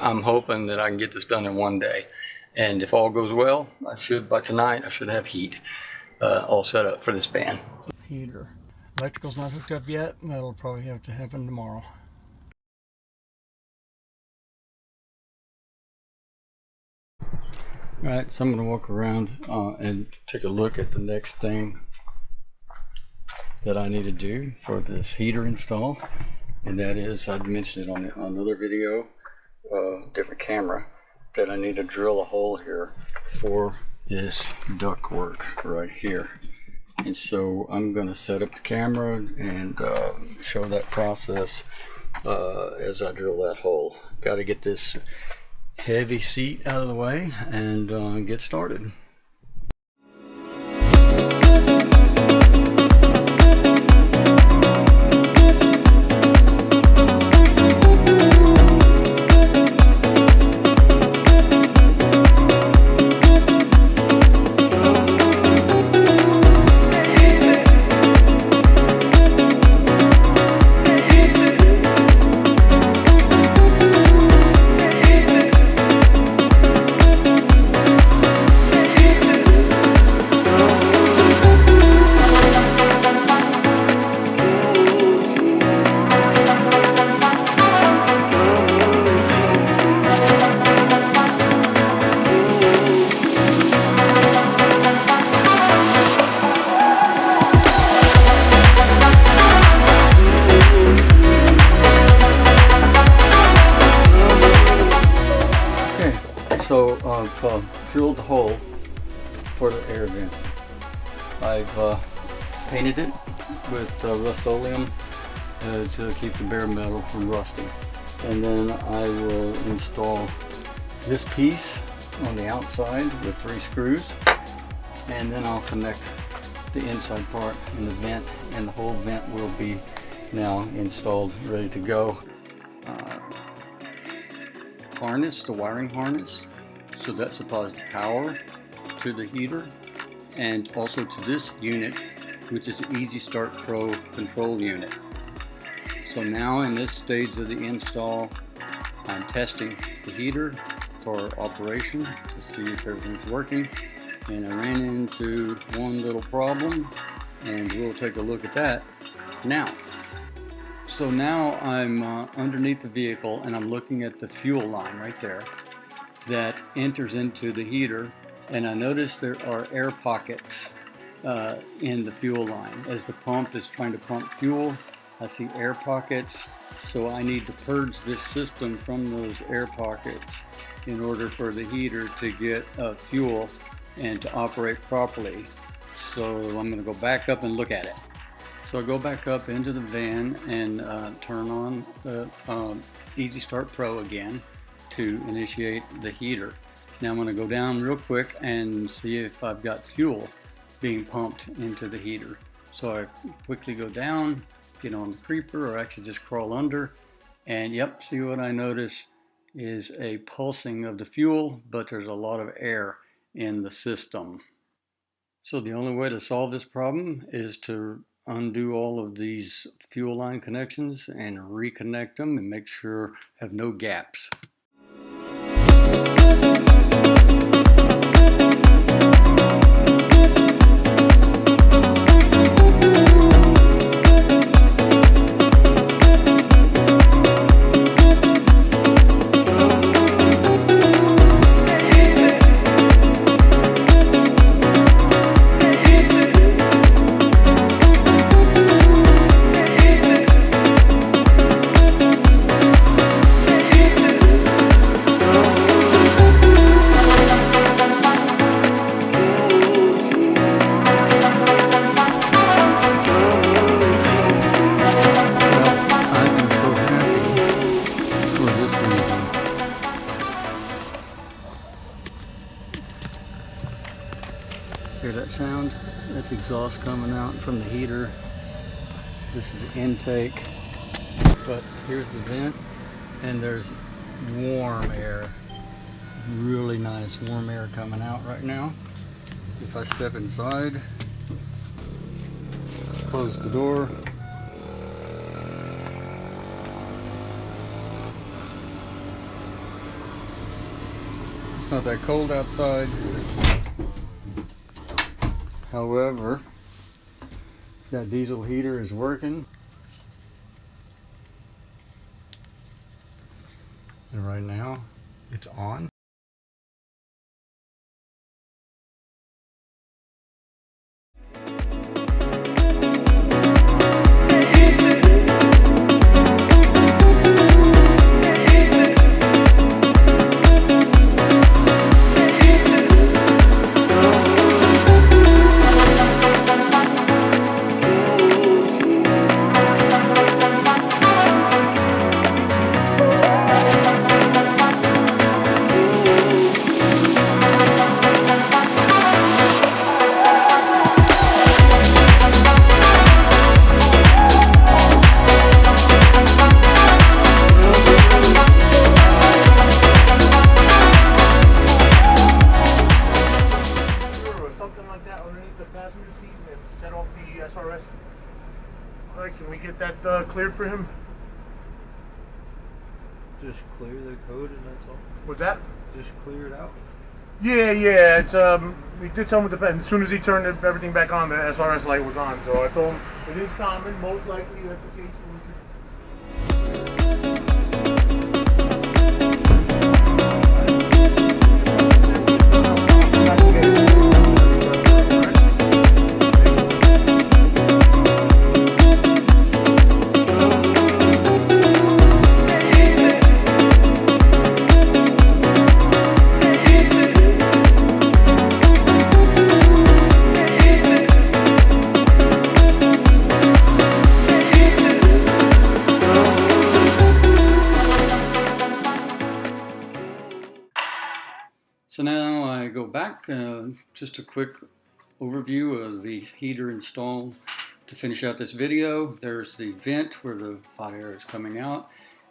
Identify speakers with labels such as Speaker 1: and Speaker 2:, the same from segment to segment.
Speaker 1: I'm hoping that I can get this done in one day. And if all goes well, by tonight, I should have heat all set up for this fan.
Speaker 2: Heater. Electrical's not hooked up yet. That'll probably have to happen tomorrow.
Speaker 1: Alright, so I'm going to walk around and take a look at the next thing that I need to do for this heater install. And that is, I'd mentioned it on another video, different camera, that I need to drill a hole here for this ductwork right here. And so I'm going to set up the camera and show that process as I drill that hole. Got to get this heavy seat out of the way and get started. So I've drilled the hole for the air vent. I've painted it with Rust-Oleum to keep the bare metal from rusting. And then I will install this piece on the outside with 3 screws. And then I'll connect the inside part and the vent, and the whole vent will be now installed, ready to go. Harness, the wiring harness, so that supplies the power to the heater and also to this unit, which is an Easy Start Pro control unit. So now in this stage of the install, I'm testing the heater for operation to see if everything's working, and I ran into one little problem, and we'll take a look at that now. So now I'm underneath the vehicle and I'm looking at the fuel line right there that enters into the heater, and I notice there are air pockets in the fuel line. As the pump is trying to pump fuel, I see air pockets, so I need to purge this system from those air pockets in order for the heater to get fuel and to operate properly. So I'm going to go back up and look at it. So I go back up into the van and turn on the Easy Start Pro again to initiate the heater. Now I'm going to go down real quick and see if I've got fuel being pumped into the heater. So I quickly go down, get on the creeper, or actually just crawl under, and yep, see what I notice is a pulsing of the fuel, but there's a lot of air in the system. So the only way to solve this problem is to undo all of these fuel line connections and reconnect them and make sure I have no gaps. Hear that sound? That's exhaust coming out from the heater. This is the intake, but here's the vent, and there's warm air, really nice warm air coming out right now. If I step inside, close the door, it's not that cold outside. However, that diesel heater is working. And right now, it's on.
Speaker 3: Set off the SRS. All right, can we get that cleared for him?
Speaker 4: Just clear the code and that's all.
Speaker 3: What's that?
Speaker 4: Just clear it out.
Speaker 3: Yeah. It's we did tell him as soon as he turned everything back on, the SRS light was on. So I told him it is common. Most likely that's the case.
Speaker 1: So now I go back, just a quick overview of the heater installed to finish out this video. There's the vent where the hot air is coming out.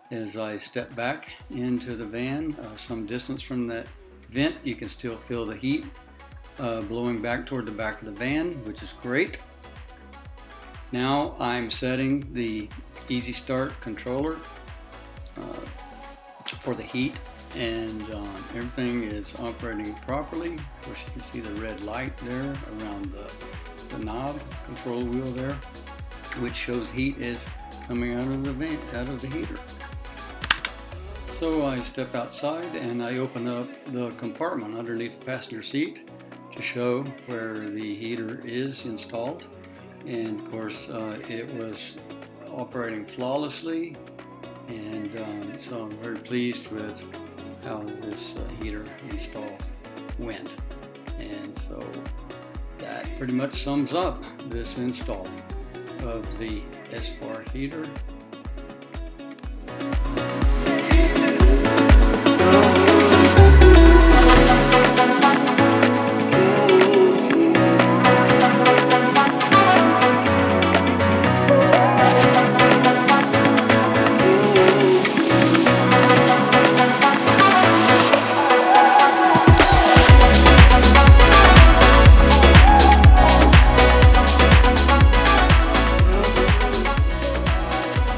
Speaker 1: As I step back into the van, some distance from that vent, you can still feel the heat blowing back toward the back of the van, which is great. Now I'm setting the Easy Start controller for the heat, and everything is operating properly. Of course, you can see the red light there around the knob control wheel there, which shows heat is coming out of the vent, out of the heater. So I step outside and I open up the compartment underneath the passenger seat to show where the heater is installed. And of course, it was operating flawlessly, and so I'm very pleased with how this heater install went. And so that pretty much sums up this install of the Espar heater.